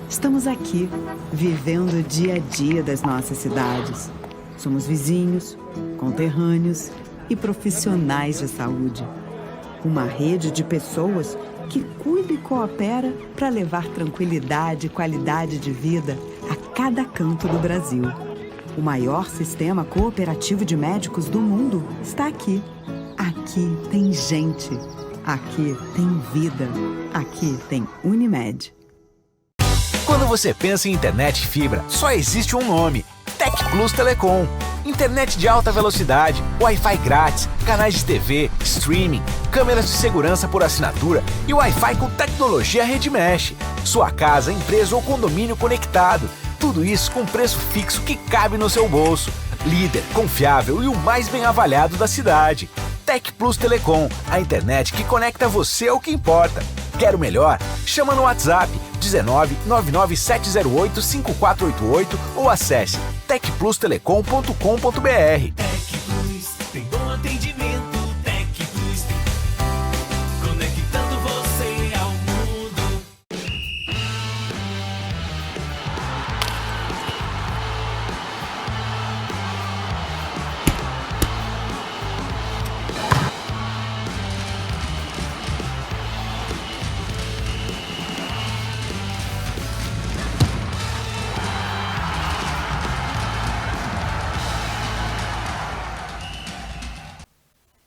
Estamos aqui, vivendo o dia a dia das nossas cidades. Somos vizinhos, conterrâneos e profissionais de saúde. Uma rede de pessoas que cuida e coopera para levar tranquilidade e qualidade de vida a cada canto do Brasil. O maior sistema cooperativo de médicos do mundo está aqui. Aqui tem gente. Aqui tem vida. Aqui tem Unimed. Quando você pensa em internet fibra, só existe um nome: Tec Plus Telecom. Internet de alta velocidade, Wi-Fi grátis, canais de TV, streaming, câmeras de segurança por assinatura e Wi-Fi com tecnologia Rede Mesh. Sua casa, empresa ou condomínio conectado. Tudo isso com preço fixo que cabe no seu bolso. Líder, confiável e o mais bem avaliado da cidade. Tec Plus Telecom, a internet que conecta você ao que importa. Quer o melhor? Chama no WhatsApp 19 99708 5488 ou acesse tecplustelecom.com.br. Tec Plus tem bom atendimento. Tec Plus conectando você ao mundo.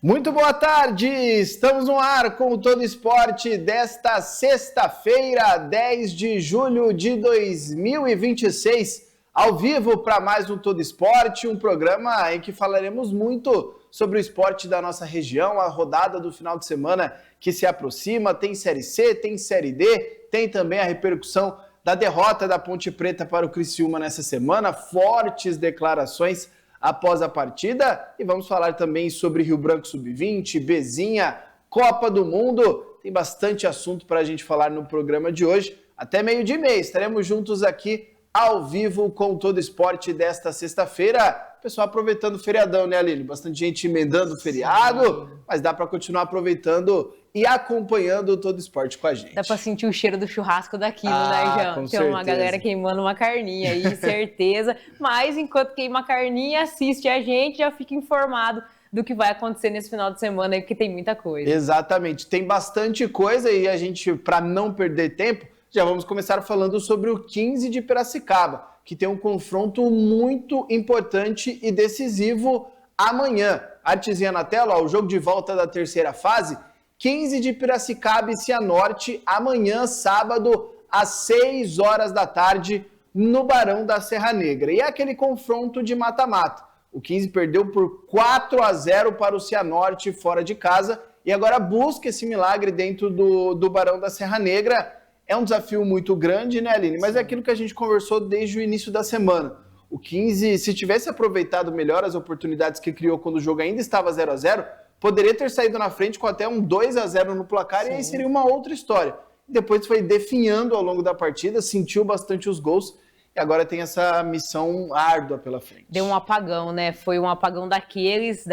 Muito boa tarde, estamos no ar com o Todo Esporte desta sexta-feira, 10 de julho de 2026, ao vivo para mais um Todo Esporte, um programa em que falaremos muito sobre o esporte da nossa região, a rodada do final de semana que se aproxima, tem Série C, tem Série D, tem também a repercussão da derrota da Ponte Preta para o Criciúma nessa semana, fortes declarações após a partida, e vamos falar também sobre Rio Branco Sub-20, Bezinha, Copa do Mundo. Tem bastante assunto para a gente falar no programa de hoje. Até meio-dia e meia estaremos juntos aqui ao vivo com Todo Esporte desta sexta-feira. Pessoal aproveitando o feriadão, né, Aline? Bastante gente emendando o feriado, mas dá para continuar aproveitando e acompanhando o Todo Esporte com a gente. Dá pra sentir o cheiro do churrasco daquilo, né, Jean? Com Tem uma certeza. galera queimando uma carninha aí, certeza. Mas enquanto queima a carninha, assiste a gente, já fica informado do que vai acontecer nesse final de semana aí, porque tem muita coisa. Exatamente, tem bastante coisa e a gente, para não perder tempo, já vamos começar falando sobre o 15 de Piracicaba, que tem um confronto muito importante e decisivo amanhã. Artezinha na tela, ó, o jogo de volta da terceira fase, 15 de Piracicaba e Cianorte, amanhã, sábado, às 6 horas da tarde, no Barão da Serra Negra. E é aquele confronto de mata-mata. O 15 perdeu por 4-0 para o Cianorte fora de casa e agora busca esse milagre dentro do Barão da Serra Negra. É um desafio muito grande, né, Aline? Mas é aquilo que a gente conversou desde o início da semana. O 15, se tivesse aproveitado melhor as oportunidades que criou quando o jogo ainda estava 0-0, poderia ter saído na frente com até um 2-0 no placar. Sim. E aí seria uma outra história. Depois foi definhando ao longo da partida, sentiu bastante os gols e agora tem essa missão árdua pela frente. Deu um apagão, né? Foi um apagão daqueles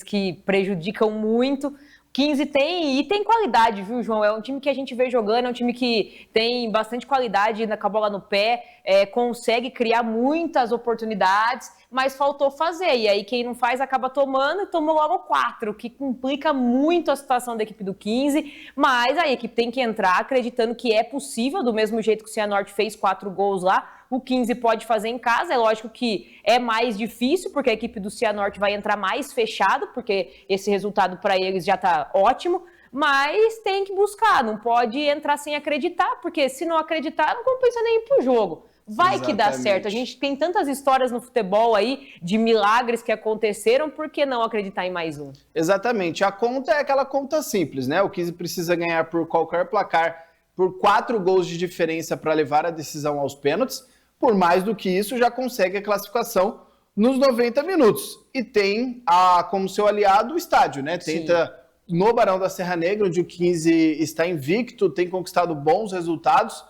que prejudicam muito. 15 tem qualidade, viu, João? É um time que a gente vê jogando, é um time que tem bastante qualidade com a bola no pé, consegue criar muitas oportunidades, mas faltou fazer. E aí quem não faz acaba tomando e tomou logo 4, o que complica muito a situação da equipe do 15, mas a equipe tem que entrar acreditando que é possível, do mesmo jeito que o Cianorte fez 4 gols lá, o 15 pode fazer em casa. É lógico que é mais difícil, porque a equipe do Cianorte vai entrar mais fechado, porque esse resultado para eles já está ótimo, mas tem que buscar, não pode entrar sem acreditar, porque se não acreditar, não compensa nem ir pro jogo. Vai Exatamente. Que dá certo. A gente tem tantas histórias no futebol aí de milagres que aconteceram, por que não acreditar em mais um? Exatamente. A conta é aquela conta simples, né? O 15 precisa ganhar por qualquer placar, por 4 gols de diferença para levar a decisão aos pênaltis. Por mais do que isso, já consegue a classificação nos 90 minutos. E tem como seu aliado o estádio, né? Tenta no Barão da Serra Negra, onde o 15 está invicto, tem conquistado bons resultados,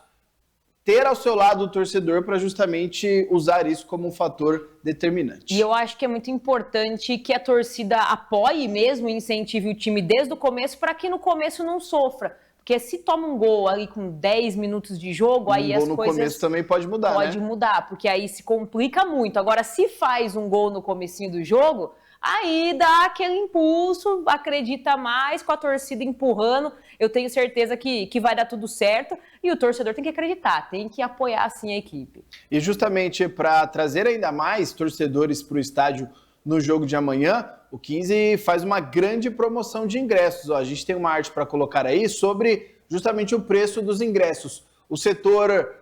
ter ao seu lado o torcedor para justamente usar isso como um fator determinante. E eu acho que é muito importante que a torcida apoie mesmo e incentive o time desde o começo, para que no começo não sofra. Porque se toma um gol ali com 10 minutos de jogo, aí as no coisas... começo também pode mudar, Pode mudar, porque aí se complica muito. Agora, se faz um gol no comecinho do jogo, aí dá aquele impulso, acredita mais, com a torcida empurrando, eu tenho certeza que vai dar tudo certo, e o torcedor tem que acreditar, tem que apoiar sim a equipe. E justamente para trazer ainda mais torcedores para o estádio no jogo de amanhã, o 15 faz uma grande promoção de ingressos. Ó, a gente tem uma arte para colocar aí sobre justamente o preço dos ingressos. O setor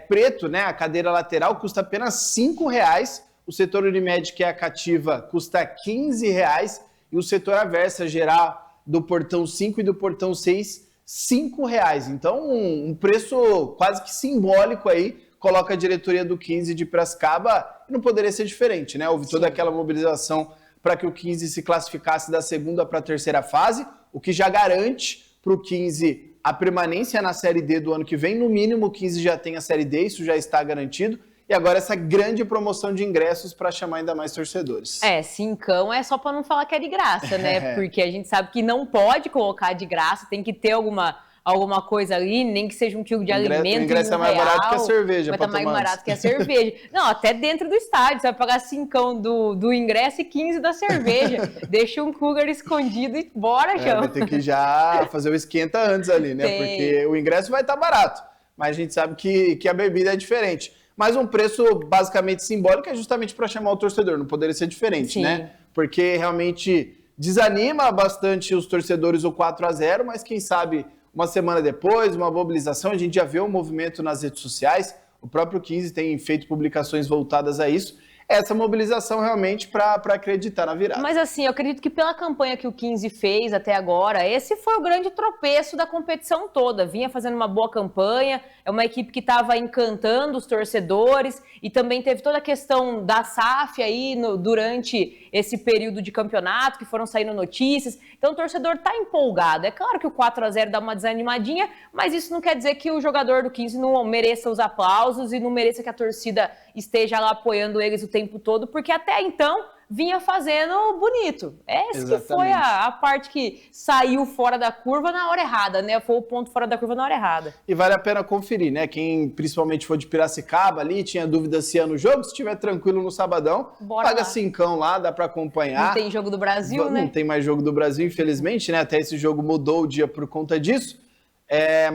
preto, né, a cadeira lateral, custa apenas R$ 5,00. O setor Unimed, que é a cativa, custa R$ 15,00. E o setor Aversa geral do portão 5 e do portão 6, R$ 5,00. Então, um preço quase que simbólico aí, coloca a diretoria do 15 de Piracicaba, e não poderia ser diferente, né? Houve toda aquela mobilização para que o 15 se classificasse da segunda para a terceira fase, o que já garante para o 15 a permanência na Série D do ano que vem. No mínimo, o 15 já tem a Série D, isso já está garantido. E agora essa grande promoção de ingressos para chamar ainda mais torcedores. Cincão é só para não falar que é de graça, né? Porque a gente sabe que não pode colocar de graça, tem que ter alguma coisa ali, nem que seja um quilo de alimento. O ingresso é mais barato que a cerveja. Vai estar mais barato que a cerveja. Não, até dentro do estádio, você vai pagar 5 do ingresso e 15 da cerveja. Deixa um cooler escondido e bora, João. Vai ter que já fazer o esquenta antes ali, né? Porque o ingresso vai estar barato, mas a gente sabe que a bebida é diferente. Mas um preço basicamente simbólico é justamente para chamar o torcedor, não poderia ser diferente, né? Porque realmente desanima bastante os torcedores o 4-0, mas quem sabe uma semana depois, uma mobilização, a gente já vê um movimento nas redes sociais, o próprio 15 tem feito publicações voltadas a isso, essa mobilização realmente para acreditar na virada. Mas assim, eu acredito que pela campanha que o 15 fez até agora, esse foi o grande tropeço da competição toda. Vinha fazendo uma boa campanha, é uma equipe que estava encantando os torcedores e também teve toda a questão da SAF aí durante esse período de campeonato, que foram saindo notícias. Então o torcedor está empolgado. É claro que o 4-0 dá uma desanimadinha, mas isso não quer dizer que o jogador do 15 não mereça os aplausos e não mereça que a torcida esteja lá apoiando eles o tempo todo, porque até então vinha fazendo bonito. Essa que foi a parte que saiu fora da curva na hora errada, né? Foi o ponto fora da curva na hora errada. E vale a pena conferir, né? Quem principalmente for de Piracicaba ali, tinha dúvida se ia no jogo, se estiver tranquilo no sabadão, paga cincão lá, dá para acompanhar. Não tem jogo do Brasil, né? Não tem mais jogo do Brasil, infelizmente, né? Até esse jogo mudou o dia por conta disso.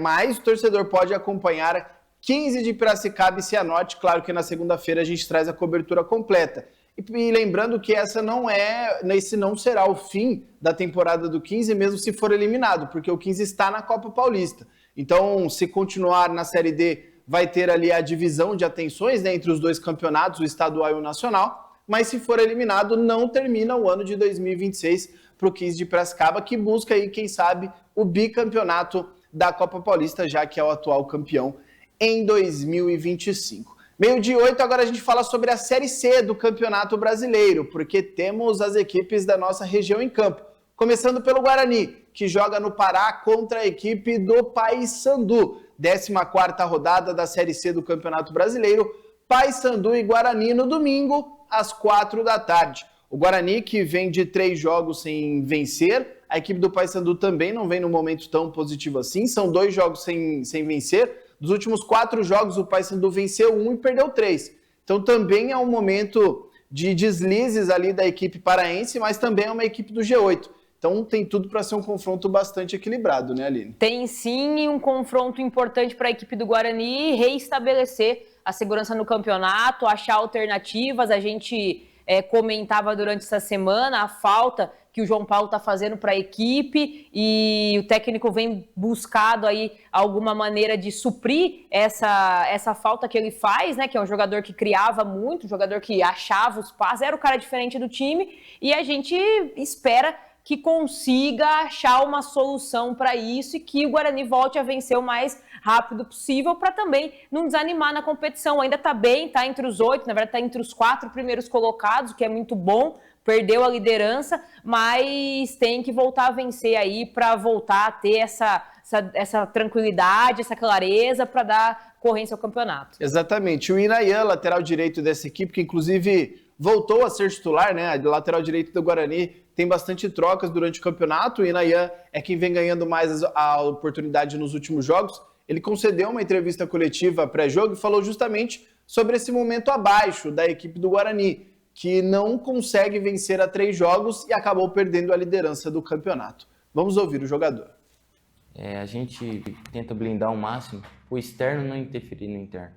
Mas o torcedor pode acompanhar 15 de Piracicaba e Cianorte. Claro que na segunda-feira a gente traz a cobertura completa. E lembrando que esse não será o fim da temporada do 15, mesmo se for eliminado, porque o 15 está na Copa Paulista. Então, se continuar na Série D, vai ter ali a divisão de atenções, né, entre os dois campeonatos, o estadual e o nacional, mas se for eliminado, não termina o ano de 2026 para o 15 de Piracicaba, que busca aí, quem sabe, o bicampeonato da Copa Paulista, já que é o atual campeão em 2025. 12h08, agora a gente fala sobre a Série C do Campeonato Brasileiro, porque temos as equipes da nossa região em campo. Começando pelo Guarani, que joga no Pará contra a equipe do Paysandu. 14ª rodada da Série C do Campeonato Brasileiro. Paysandu e Guarani no domingo, às 4h. O Guarani, que vem de 3 jogos sem vencer. A equipe do Paysandu também não vem num momento tão positivo assim. São 2 jogos sem vencer. Dos últimos 4 jogos, o Paysandu venceu 1 e perdeu 3. Então também é um momento de deslizes ali da equipe paraense, mas também é uma equipe do G8. Então tem tudo para ser um confronto bastante equilibrado, né, Aline? Tem sim um confronto importante para a equipe do Guarani reestabelecer a segurança no campeonato, achar alternativas. A gente comentava durante essa semana a falta que o João Paulo está fazendo para a equipe e o técnico vem buscado aí alguma maneira de suprir essa falta que ele faz, né? Que é um jogador que criava muito, um jogador que achava os passes, era o cara diferente do time e a gente espera que consiga achar uma solução para isso e que o Guarani volte a vencer o mais rápido possível para também não desanimar na competição. Ainda está bem, está entre os 8, na verdade está entre os 4 primeiros colocados, o que é muito bom. Perdeu a liderança, mas tem que voltar a vencer aí para voltar a ter essa tranquilidade, essa clareza para dar concorrência ao campeonato. Exatamente. O Inayan, lateral direito dessa equipe, que inclusive voltou a ser titular, né? A lateral direito do Guarani tem bastante trocas durante o campeonato. O Inayan é quem vem ganhando mais a oportunidade nos últimos jogos. Ele concedeu uma entrevista coletiva pré-jogo e falou justamente sobre esse momento abaixo da equipe do Guarani, que não consegue vencer a 3 jogos e acabou perdendo a liderança do campeonato. Vamos ouvir o jogador. A gente tenta blindar ao máximo o externo não interferir no interno.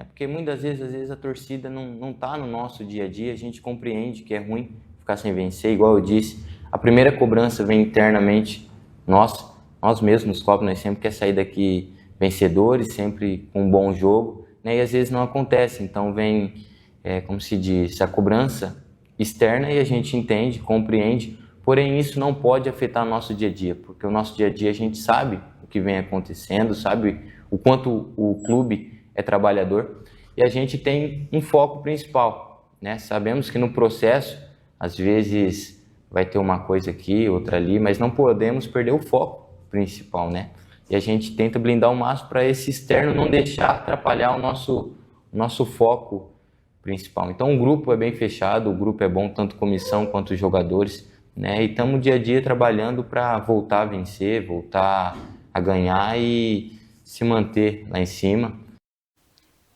Porque muitas vezes a torcida não está no nosso dia a dia, a gente compreende que é ruim ficar sem vencer, igual eu disse. A primeira cobrança vem internamente, nós mesmos nos cobros, nós sempre queremos sair daqui vencedores, sempre com um bom jogo, né? E às vezes não acontece, então vem, como se diz, a cobrança externa e a gente entende, compreende, porém isso não pode afetar o nosso dia a dia, porque o nosso dia a dia a gente sabe o que vem acontecendo, sabe o quanto o clube é trabalhador e a gente tem um foco principal, né? Sabemos que no processo, às vezes vai ter uma coisa aqui, outra ali, mas não podemos perder o foco principal, né? E a gente tenta blindar o máximo para esse externo não deixar atrapalhar o nosso foco principal. Então o grupo é bem fechado, o grupo é bom, tanto comissão quanto os jogadores, né? E estamos dia a dia trabalhando para voltar a vencer, voltar a ganhar e se manter lá em cima.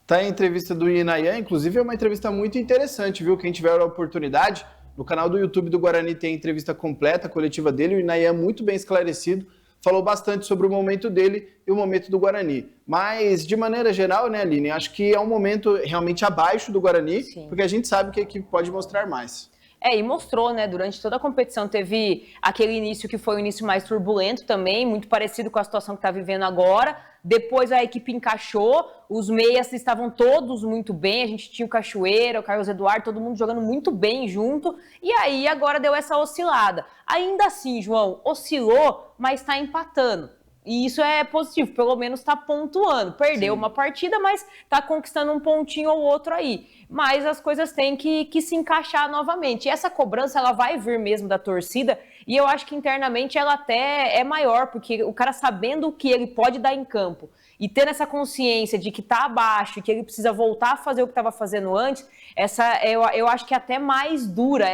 Tá a entrevista do Inayan, inclusive é uma entrevista muito interessante, viu? Quem tiver a oportunidade, no canal do YouTube do Guarani tem a entrevista completa, a coletiva dele, o Inayan muito bem esclarecido, falou bastante sobre o momento dele e o momento do Guarani. Mas, de maneira geral, né, Aline, acho que é um momento realmente abaixo do Guarani, sim, porque a gente sabe que a equipe pode mostrar mais. E mostrou, né, durante toda a competição, teve aquele início que foi o início mais turbulento também, muito parecido com a situação que está vivendo agora. Depois a equipe encaixou, os meias estavam todos muito bem, a gente tinha o Cachoeira, o Carlos Eduardo, todo mundo jogando muito bem junto, e aí agora deu essa oscilada. Ainda assim, João, oscilou, mas está empatando. E isso é positivo, pelo menos está pontuando. Perdeu uma partida, mas está conquistando um pontinho ou outro aí. Mas as coisas têm que se encaixar novamente. E essa cobrança, ela vai vir mesmo da torcida, e eu acho que internamente ela até é maior, porque o cara sabendo o que ele pode dar em campo, e tendo essa consciência de que está abaixo, que ele precisa voltar a fazer o que estava fazendo antes, eu acho que é até mais dura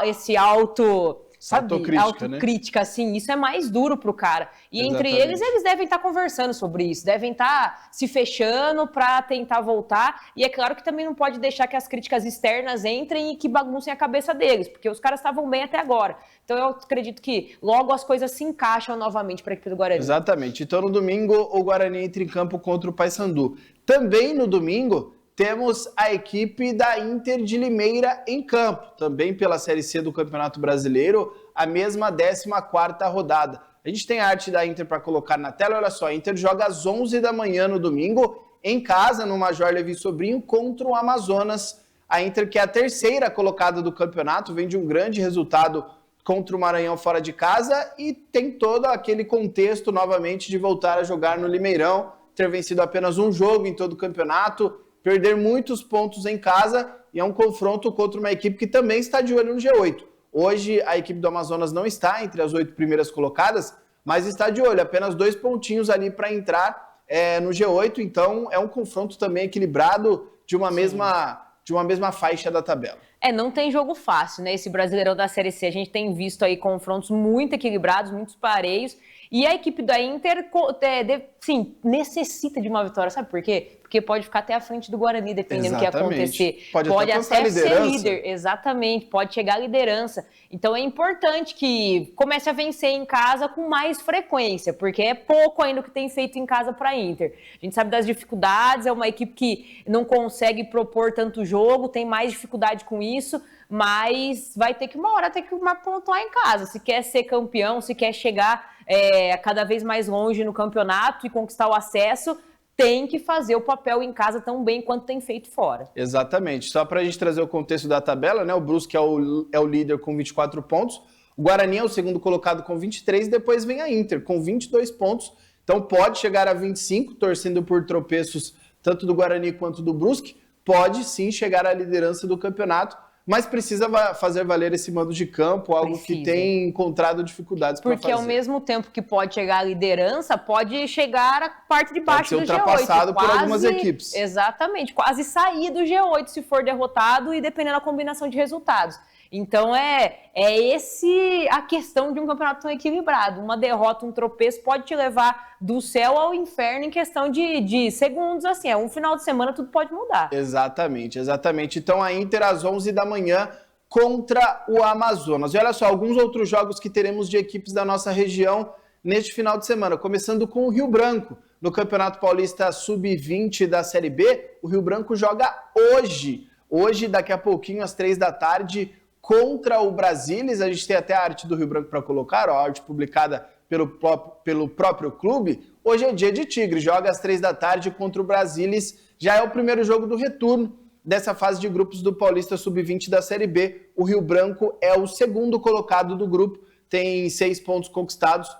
esse autocrítica, né? Assim, isso é mais duro pro cara. E exatamente, entre eles devem estar conversando sobre isso, devem estar se fechando para tentar voltar. E é claro que também não pode deixar que as críticas externas entrem e que baguncem a cabeça deles, porque os caras estavam bem até agora. Então eu acredito que logo as coisas se encaixam novamente para a equipe do Guarani. Exatamente. Então no domingo o Guarani entra em campo contra o Paysandu. Também no domingo temos a equipe da Inter de Limeira em campo, também pela Série C do Campeonato Brasileiro, a mesma 14ª rodada. A gente tem a arte da Inter para colocar na tela, olha só, a Inter joga às 11 da manhã no domingo, em casa, no Major Levi Sobrinho, contra o Amazonas. A Inter, que é a 3ª colocada do campeonato, vem de um grande resultado contra o Maranhão fora de casa e tem todo aquele contexto, novamente, de voltar a jogar no Limeirão, ter vencido apenas um jogo em todo o campeonato, perder muitos pontos em casa, e é um confronto contra uma equipe que também está de olho no G8. Hoje a equipe do Amazonas não está entre as 8 primeiras colocadas, mas está de olho, apenas 2 pontinhos ali para entrar no G8, então é um confronto também equilibrado de uma mesma faixa da tabela. Não tem jogo fácil, né? Esse Brasileirão da Série C, a gente tem visto aí confrontos muito equilibrados, muitos pareios, e a equipe da Inter, sim, necessita de uma vitória, sabe por quê? Porque pode ficar até à frente do Guarani, dependendo do que acontecer. Pode até ser líder, exatamente, pode chegar à liderança. Então é importante que comece a vencer em casa com mais frequência, porque é pouco ainda o que tem feito em casa para a Inter. A gente sabe das dificuldades, é uma equipe que não consegue propor tanto jogo, tem mais dificuldade com isso, mas vai ter que uma hora pontuar em casa. Se quer ser campeão, se quer chegar cada vez mais longe no campeonato e conquistar o acesso, tem que fazer o papel em casa tão bem quanto tem feito fora. Exatamente. Só para a gente trazer o contexto da tabela, né? O Brusque é o líder com 24 pontos, o Guarani é o segundo colocado com 23, e depois vem a Inter com 22 pontos. Então pode chegar a 25, torcendo por tropeços tanto do Guarani quanto do Brusque, pode sim chegar à liderança do campeonato, mas precisa fazer valer esse mando de campo, algo que tem encontrado dificuldades para fazer. Porque ao mesmo tempo que pode chegar a liderança, pode chegar a parte de baixo do G8. Pode ser ultrapassado por algumas equipes. Exatamente, quase sair do G8 se for derrotado e dependendo da combinação de resultados. Então esse a questão de um campeonato tão equilibrado. Uma derrota, um tropeço pode te levar do céu ao inferno em questão de segundos, assim. É um final de semana, tudo pode mudar. Exatamente. Então a Inter às 11 da manhã contra o Amazonas. E olha só, alguns outros jogos que teremos de equipes da nossa região neste final de semana. Começando com o Rio Branco. No Campeonato Paulista Sub-20 da Série B, o Rio Branco joga hoje. Hoje, daqui a pouquinho, às 3 da tarde, contra o Brasilis. A gente tem até a arte do Rio Branco para colocar, a arte publicada pelo próprio clube. Hoje é dia de Tigre, joga às 3 da tarde contra o Brasilis. Já é o primeiro jogo do retorno dessa fase de grupos do Paulista Sub-20 da Série B. O Rio Branco é o segundo colocado do grupo, tem 7 pontos conquistados,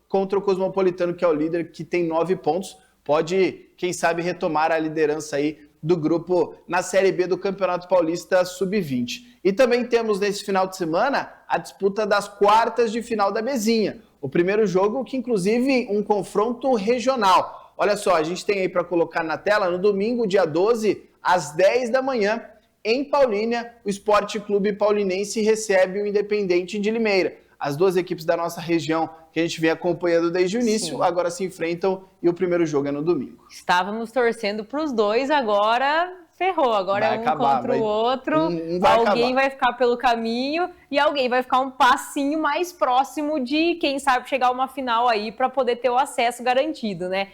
contra o Cosmopolitano, que é o líder, que tem 9 pontos. Pode, quem sabe, retomar a liderança aí do grupo na Série B do Campeonato Paulista Sub-20. E também temos nesse final de semana a disputa das quartas de final da Bezinha. O primeiro jogo que, inclusive, um confronto regional. Olha só, a gente tem aí para colocar na tela, no domingo, dia 12, às 10 da manhã, em Paulínia, o Esporte Clube Paulinense recebe o Independente de Limeira. As duas equipes da nossa região que a gente vem acompanhando desde o início, agora se enfrentam e o primeiro jogo é no domingo. Estávamos torcendo para os dois, agora ferrou. Agora é um contra o outro, alguém vai ficar pelo caminho e alguém vai ficar um passinho mais próximo de, quem sabe, chegar a uma final aí para poder ter o acesso garantido, né?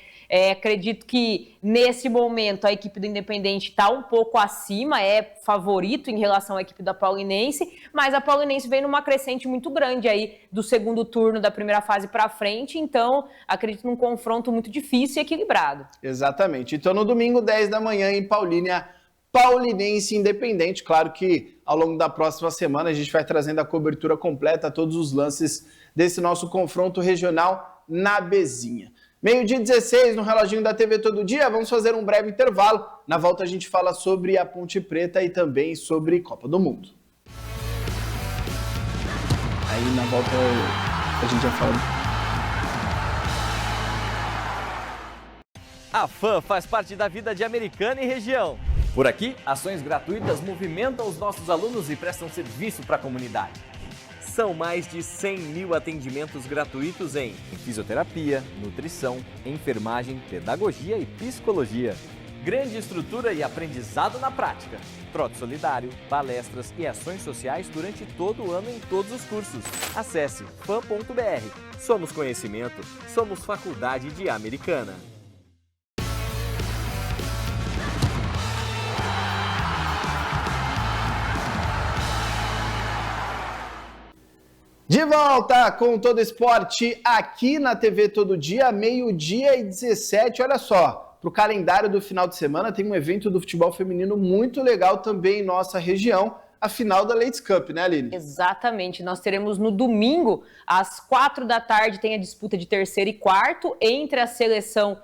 Acredito que nesse momento a equipe do Independente está um pouco acima, é favorito em relação à equipe da Paulinense, mas a Paulinense vem numa crescente muito grande aí do segundo turno da primeira fase para frente, então acredito num confronto muito difícil e equilibrado. Exatamente. Então no domingo, 10 da manhã em Paulínia, Paulinense Independente. Claro que ao longo da próxima semana a gente vai trazendo a cobertura completa, todos os lances desse nosso confronto regional na Bezinha. 12h16 no reloginho da TV Todo Dia, vamos fazer um breve intervalo. Na volta a gente fala sobre a Ponte Preta e também sobre Copa do Mundo. Aí na volta a gente já fala. A FAM faz parte da vida de Americana e região. Por aqui, ações gratuitas movimentam os nossos alunos e prestam serviço para a comunidade. São mais de 100 mil atendimentos gratuitos em fisioterapia, nutrição, enfermagem, pedagogia e psicologia. Grande estrutura e aprendizado na prática. Trote solidário, palestras e ações sociais durante todo o ano em todos os cursos. Acesse fan.br. Somos conhecimento, somos Faculdade de Americana. De volta com Todo Esporte aqui na TV Todo Dia, 12h17. Olha só, para o calendário do final de semana tem um evento do futebol feminino muito legal também em nossa região, a final da Ladies Cup, né, Aline? Exatamente, nós teremos no domingo, às 4 da tarde, tem a disputa de terceiro e quarto entre a seleção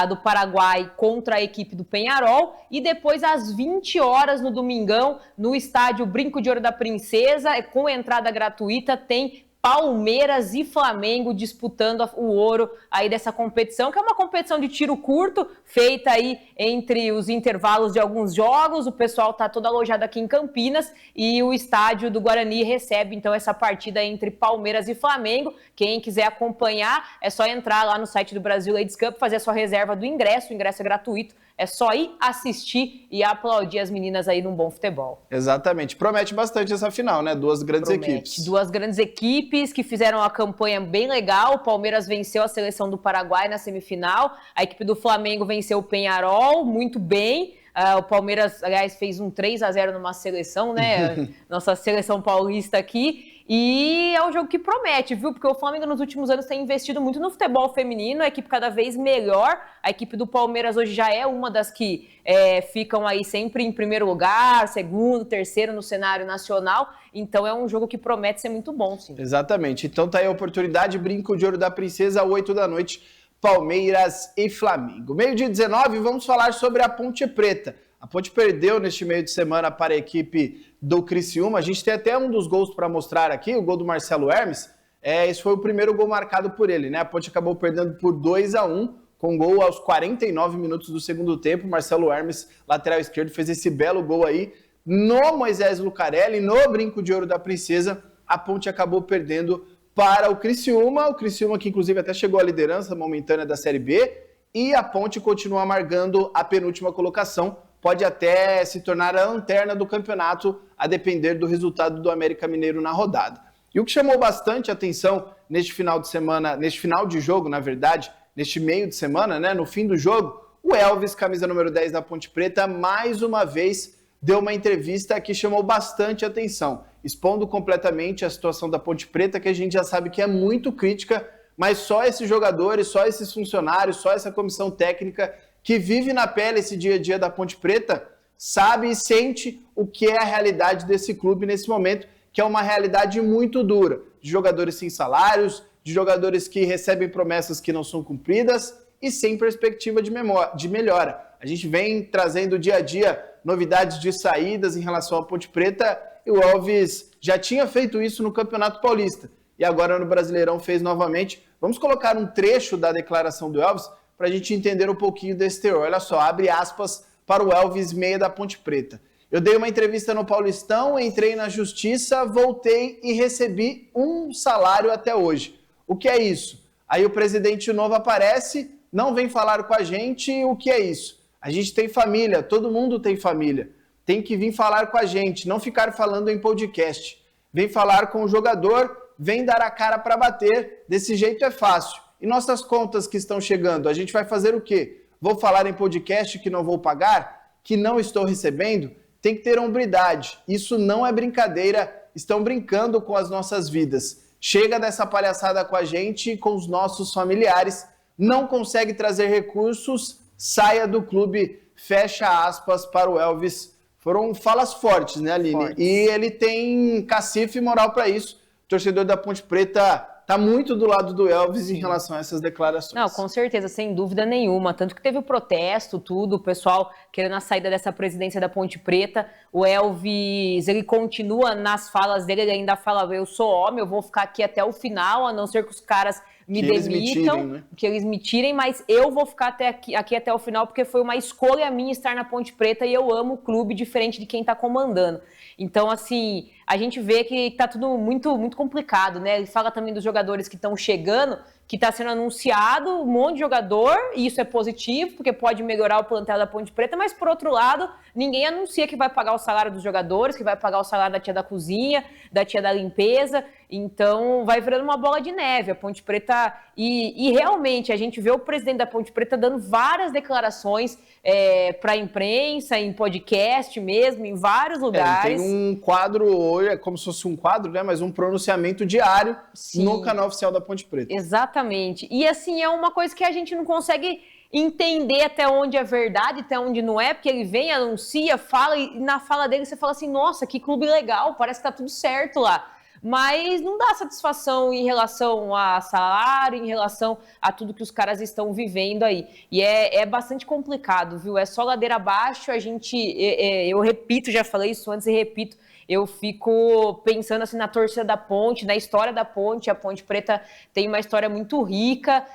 do Paraguai contra a equipe do Penharol, e depois às 20 horas no domingão, no estádio Brinco de Ouro da Princesa, com entrada gratuita, tem Palmeiras e Flamengo disputando o ouro aí dessa competição, que é uma competição de tiro curto, feita aí entre os intervalos de alguns jogos. O pessoal tá todo alojado aqui em Campinas e o estádio do Guarani recebe então essa partida entre Palmeiras e Flamengo. Quem quiser acompanhar é só entrar lá no site do Brasil Ladies Cup, fazer a sua reserva do ingresso, o ingresso é gratuito. É só ir assistir e aplaudir as meninas aí num bom futebol. Exatamente. Promete bastante essa final, né? Duas grandes equipes. Duas grandes equipes que fizeram uma campanha bem legal. O Palmeiras venceu a seleção do Paraguai na semifinal. A equipe do Flamengo venceu o Penharol muito bem. O Palmeiras, aliás, fez um 3-0 numa seleção, né? Nossa seleção paulista aqui. E é um jogo que promete, viu? Porque o Flamengo nos últimos anos tem investido muito no futebol feminino, a equipe cada vez melhor. A equipe do Palmeiras hoje já é uma das que ficam aí sempre em primeiro lugar, segundo, terceiro no cenário nacional. Então é um jogo que promete ser muito bom, sim. Exatamente. Então tá aí a oportunidade, Brinco de Ouro da Princesa, 8 da noite, Palmeiras e Flamengo. 12h19, vamos falar sobre a Ponte Preta. A Ponte perdeu neste meio de semana para a equipe do Criciúma. A gente tem até um dos gols para mostrar aqui, o gol do Marcelo Hermes. Esse foi o primeiro gol marcado por ele, né? A Ponte acabou perdendo por 2-1, com gol aos 49 minutos do segundo tempo. Marcelo Hermes, lateral esquerdo, fez esse belo gol aí no Moisés Lucarelli, no Brinco de Ouro da Princesa. A Ponte acabou perdendo para o Criciúma que inclusive até chegou à liderança momentânea da Série B, e a Ponte continua amargando a penúltima colocação, pode até se tornar a lanterna do campeonato, a depender do resultado do América Mineiro na rodada. E o que chamou bastante atenção neste final de jogo, na verdade, neste meio de semana, né, no fim do jogo, o Elvis, camisa número 10 da Ponte Preta, mais uma vez deu uma entrevista que chamou bastante atenção, expondo completamente a situação da Ponte Preta, que a gente já sabe que é muito crítica, mas só esses jogadores, só esses funcionários, só essa comissão técnica que vive na pele esse dia a dia da Ponte Preta, sabe e sente o que é a realidade desse clube nesse momento, que é uma realidade muito dura, de jogadores sem salários, de jogadores que recebem promessas que não são cumpridas e sem perspectiva de melhora. A gente vem trazendo dia a dia novidades de saídas em relação à Ponte Preta, e o Elvis já tinha feito isso no Campeonato Paulista, e agora no Brasileirão fez novamente. Vamos colocar um trecho da declaração do Elvis para a gente entender um pouquinho desse teor. Olha só, abre aspas para o Elvis, meia da Ponte Preta. Eu dei uma entrevista no Paulistão, entrei na Justiça, voltei e recebi um salário até hoje. O que é isso? Aí o presidente novo aparece, não vem falar com a gente, o que é isso? A gente tem família, todo mundo tem família. Tem que vir falar com a gente, não ficar falando em podcast. Vem falar com o jogador, vem dar a cara para bater, desse jeito é fácil. E nossas contas que estão chegando, a gente vai fazer o quê? Vou falar em podcast que não vou pagar? Que não estou recebendo? Tem que ter hombridade. Isso não é brincadeira, estão brincando com as nossas vidas. Chega dessa palhaçada com a gente e com os nossos familiares. Não consegue trazer recursos, saia do clube, fecha aspas para o Elvis. Foram falas fortes, né, Aline? Fortes. E ele tem cacife e moral para isso. O torcedor da Ponte Preta está muito do lado do Elvis em relação a essas declarações. Não, com certeza, sem dúvida nenhuma. Tanto que teve o protesto, tudo, o pessoal querendo a saída dessa presidência da Ponte Preta. O Elvis, ele continua nas falas dele, ele ainda fala, eu sou homem, eu vou ficar aqui até o final, a não ser que os caras me demitam, que eles me tirem, mas eu vou ficar aqui até o final, porque foi uma escolha minha estar na Ponte Preta e eu amo o clube, diferente de quem está comandando. Então, assim, a gente vê que tá tudo muito, muito complicado, né? Ele fala também dos jogadores que estão chegando, que está sendo anunciado um monte de jogador, e isso é positivo, porque pode melhorar o plantel da Ponte Preta, mas, por outro lado, ninguém anuncia que vai pagar o salário dos jogadores, que vai pagar o salário da tia da cozinha, da tia da limpeza, então vai virando uma bola de neve. A Ponte Preta, e realmente, a gente vê o presidente da Ponte Preta dando várias declarações para a imprensa, em podcast mesmo, em vários lugares. Tem um quadro hoje, é como se fosse um quadro, né? Mas um pronunciamento diário. Sim, no canal oficial da Ponte Preta. Exatamente. E assim, é uma coisa que a gente não consegue entender até onde é verdade, até onde não é, porque ele vem, anuncia, fala, e na fala dele você fala assim, nossa, que clube legal, parece que tá tudo certo lá. Mas não dá satisfação em relação a salário, em relação a tudo que os caras estão vivendo aí. E é bastante complicado, viu? É só ladeira abaixo, eu repito, já falei isso antes e repito, eu fico pensando assim na torcida da Ponte, na história da Ponte. A Ponte Preta tem uma história muito rica,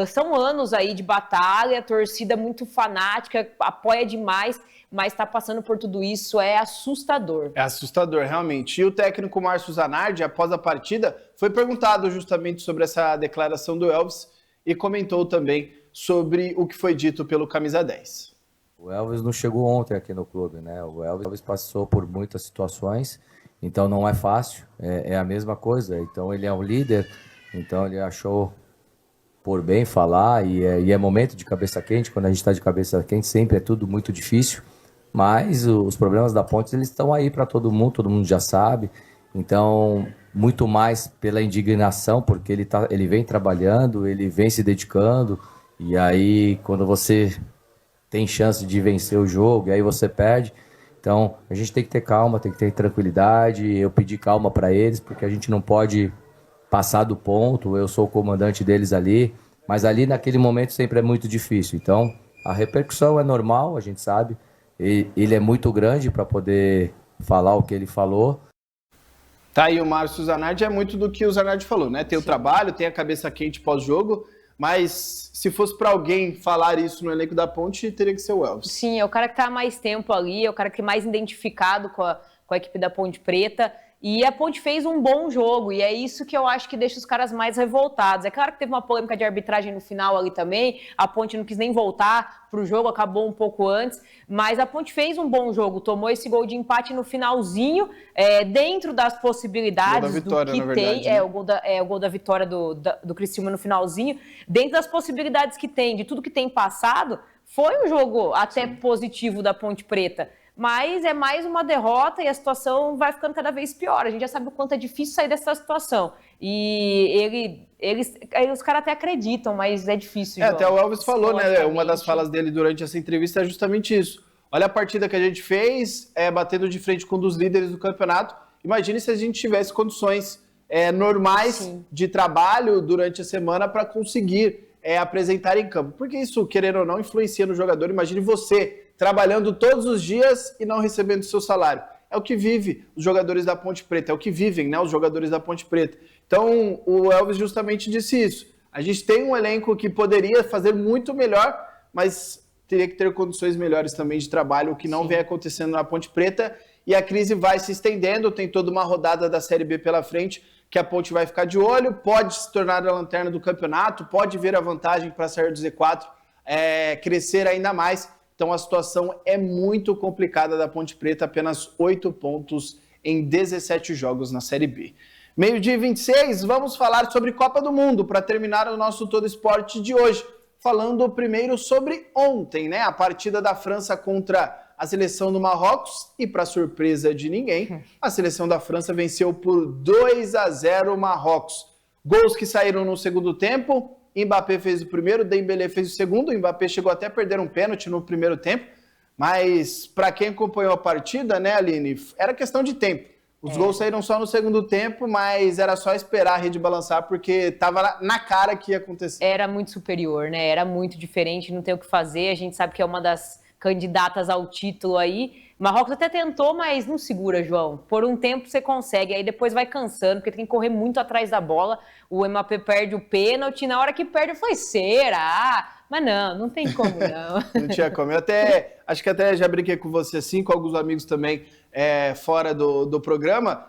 são anos aí de batalha, torcida muito fanática, apoia demais, mas está passando por tudo isso, é assustador. É assustador, realmente. E o técnico Márcio Zanardi, após a partida, foi perguntado justamente sobre essa declaração do Elvis e comentou também sobre o que foi dito pelo Camisa 10. O Elvis não chegou ontem aqui no clube, né? O Elvis passou por muitas situações, então não é fácil, é a mesma coisa. Então ele é um líder, então ele achou por bem falar, e é momento de cabeça quente. Quando a gente está de cabeça quente sempre é tudo muito difícil, mas os problemas da Ponte, eles estão aí para todo mundo já sabe. Então, muito mais pela indignação, porque ele vem trabalhando, ele vem se dedicando, e aí quando você tem chance de vencer o jogo, e aí você perde. Então, a gente tem que ter calma, tem que ter tranquilidade. Eu pedi calma para eles, porque a gente não pode passar do ponto. Eu sou o comandante deles ali, mas ali naquele momento sempre é muito difícil. Então, A repercussão é normal, a gente sabe. Ele é muito grande para poder falar o que ele falou. Tá aí o Márcio Zanardi, é muito do que o Zanardi falou, né? Tem o trabalho, tem a cabeça quente pós-jogo, mas se fosse para alguém falar isso no elenco da Ponte, teria que ser o Elvis. Sim, é o cara que tá há mais tempo ali, é o cara que é mais identificado com a equipe da Ponte Preta. E a Ponte fez um bom jogo, e é isso que eu acho que deixa os caras mais revoltados. É claro que teve uma polêmica de arbitragem no final ali também, a Ponte não quis nem voltar pro jogo, acabou um pouco antes, mas a Ponte fez um bom jogo, tomou esse gol de empate no finalzinho, dentro das possibilidades gol da vitória, do que na verdade, tem, né? o gol da vitória do Criciúma no finalzinho, dentro das possibilidades que tem, de tudo que tem passado, foi um jogo até positivo da Ponte Preta. Mas é mais uma derrota e a situação vai ficando cada vez pior. A gente já sabe o quanto é difícil sair dessa situação. E os caras até acreditam, mas é difícil. Até o Elvis falou, né? Uma das falas dele durante essa entrevista é justamente isso. Olha a partida que a gente fez, batendo de frente com um dos líderes do campeonato. Imagine se a gente tivesse condições normais de trabalho durante a semana para conseguir apresentar em campo. Porque isso, querendo ou não, influencia no jogador. Imagine você trabalhando todos os dias e não recebendo seu salário. É o que vive os jogadores da Ponte Preta, é o que vivem, né, os jogadores da Ponte Preta. Então, o Elvis justamente disse isso. A gente tem um elenco que poderia fazer muito melhor, mas teria que ter condições melhores também de trabalho, o que não vem acontecendo na Ponte Preta. E a crise vai se estendendo, tem toda uma rodada da Série B pela frente, que a Ponte vai ficar de olho, pode se tornar a lanterna do campeonato, pode ver a vantagem para sair do Z4, crescer ainda mais. Então a situação é muito complicada da Ponte Preta, apenas 8 pontos em 17 jogos na Série B. 12h26, vamos falar sobre Copa do Mundo, para terminar o nosso Todo Esporte de hoje. Falando primeiro sobre ontem, né? A partida da França contra a seleção do Marrocos, e para surpresa de ninguém, a seleção da França venceu por 2-0 o Marrocos. Gols que saíram no segundo tempo, Mbappé fez o primeiro, Dembélé fez o segundo, o Mbappé chegou até a perder um pênalti no primeiro tempo, mas para quem acompanhou a partida, né, Aline, era questão de tempo. Os gols saíram só no segundo tempo, mas era só esperar a rede balançar, porque estava na cara que ia acontecer. Era muito superior, né? Era muito diferente, não tem o que fazer. A gente sabe que é uma das candidatas ao título aí. Marrocos até tentou, mas não segura, João. Por um tempo você consegue, aí depois vai cansando, porque tem que correr muito atrás da bola. O Mbappé perde o pênalti, na hora que perde foi será? Mas não tem como não. Não tinha como. Acho que até já brinquei com você assim, com alguns amigos também fora do programa.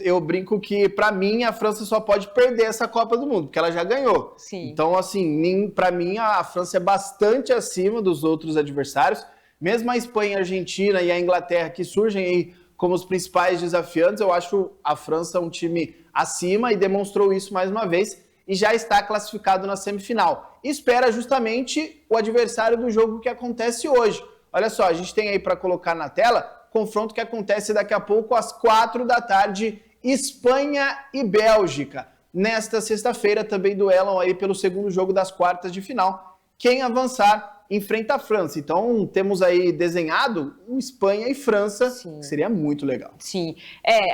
Eu brinco que, para mim, a França só pode perder essa Copa do Mundo, porque ela já ganhou. Sim. Então, assim, para mim, a França é bastante acima dos outros adversários. Mesmo a Espanha, a Argentina e a Inglaterra, que surgem aí como os principais desafiantes, eu acho a França um time acima e demonstrou isso mais uma vez e já está classificado na semifinal. E espera justamente o adversário do jogo que acontece hoje. Olha só, a gente tem aí para colocar na tela confronto que acontece daqui a pouco às 16h, Espanha e Bélgica. Nesta sexta-feira também duelam aí pelo segundo jogo das quartas de final. Quem avançar enfrenta a França. Então temos aí desenhado Espanha e França, que seria muito legal. Sim,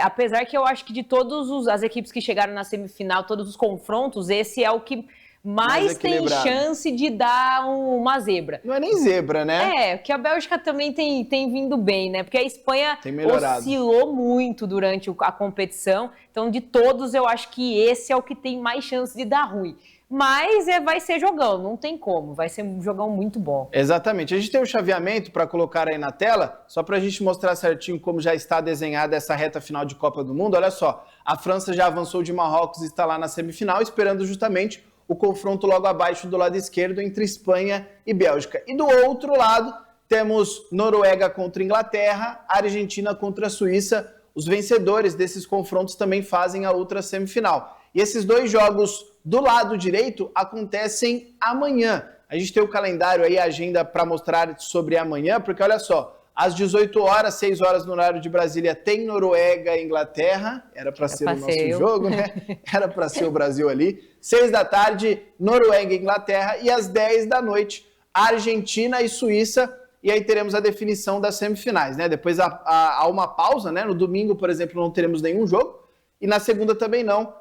apesar que eu acho que de todas as equipes que chegaram na semifinal, todos os confrontos, esse é o que mais tem chance de dar uma zebra. Não é nem zebra, né? Porque a Bélgica também tem vindo bem, né? Porque a Espanha oscilou muito durante a competição. Então, de todos, eu acho que esse é o que tem mais chance de dar ruim. Mas vai ser jogão, não tem como. Vai ser um jogão muito bom. Exatamente. A gente tem o chaveamento para colocar aí na tela, só para a gente mostrar certinho como já está desenhada essa reta final de Copa do Mundo. Olha só, a França já avançou de Marrocos e está lá na semifinal, esperando justamente o confronto logo abaixo do lado esquerdo entre Espanha e Bélgica. E do outro lado, temos Noruega contra Inglaterra, Argentina contra a Suíça. Os vencedores desses confrontos também fazem a outra semifinal. E esses dois jogos do lado direito acontecem amanhã. A gente tem o calendário aí, a agenda para mostrar sobre amanhã, porque olha só, às 18h, 6h no horário de Brasília, tem Noruega e Inglaterra. Era para ser o nosso jogo, né? Era para ser o Brasil ali. 6h, Noruega e Inglaterra. E às 10h, Argentina e Suíça. E aí teremos a definição das semifinais, né? Depois há uma pausa, né? No domingo, por exemplo, não teremos nenhum jogo. E na segunda também não.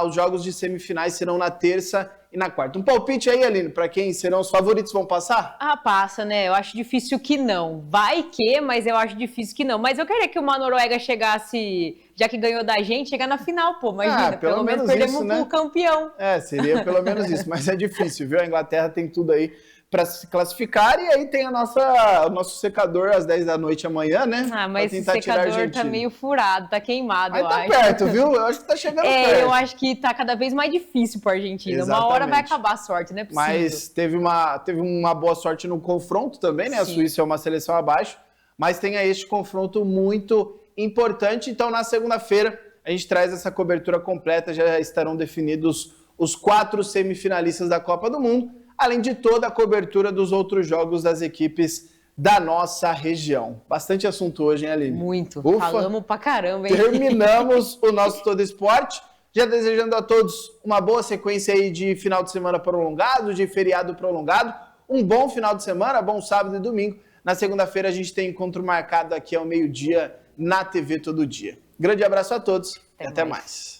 Os jogos de semifinais serão na terça e na quarta. Um palpite aí, Aline, para quem serão os favoritos, vão passar? Ah, passa, né? Eu acho difícil que não. Vai que, mas eu acho difícil que não. Mas eu queria que uma Noruega chegasse, já que ganhou da gente, chegar na final, pô. Imagina, pelo menos perdemos isso, né? pro campeão. Seria pelo menos isso, mas é difícil, viu? A Inglaterra tem tudo aí para se classificar, e aí tem o nosso secador às 10 da noite amanhã, né? Ah, mas esse secador tá meio furado, tá queimado, mas eu tá acho. perto, viu? Eu acho que tá chegando perto. Eu acho que tá cada vez mais difícil pra Argentina. Exatamente. Uma hora vai acabar a sorte, não é possível. Mas teve uma boa sorte no confronto também, né? Sim. A Suíça é uma seleção abaixo, mas tem aí este confronto muito importante. Então, na segunda-feira, a gente traz essa cobertura completa, já estarão definidos os 4 semifinalistas da Copa do Mundo, além de toda a cobertura dos outros jogos das equipes da nossa região. Bastante assunto hoje, hein, Aline? Muito. Ufa. Falamos pra caramba, hein? Terminamos o nosso Todo Esporte. Já desejando a todos uma boa sequência aí de final de semana prolongado, de feriado prolongado. Um bom final de semana, bom sábado e domingo. Na segunda-feira a gente tem encontro marcado aqui ao meio-dia na TV Todo Dia. Grande abraço a todos e até mais.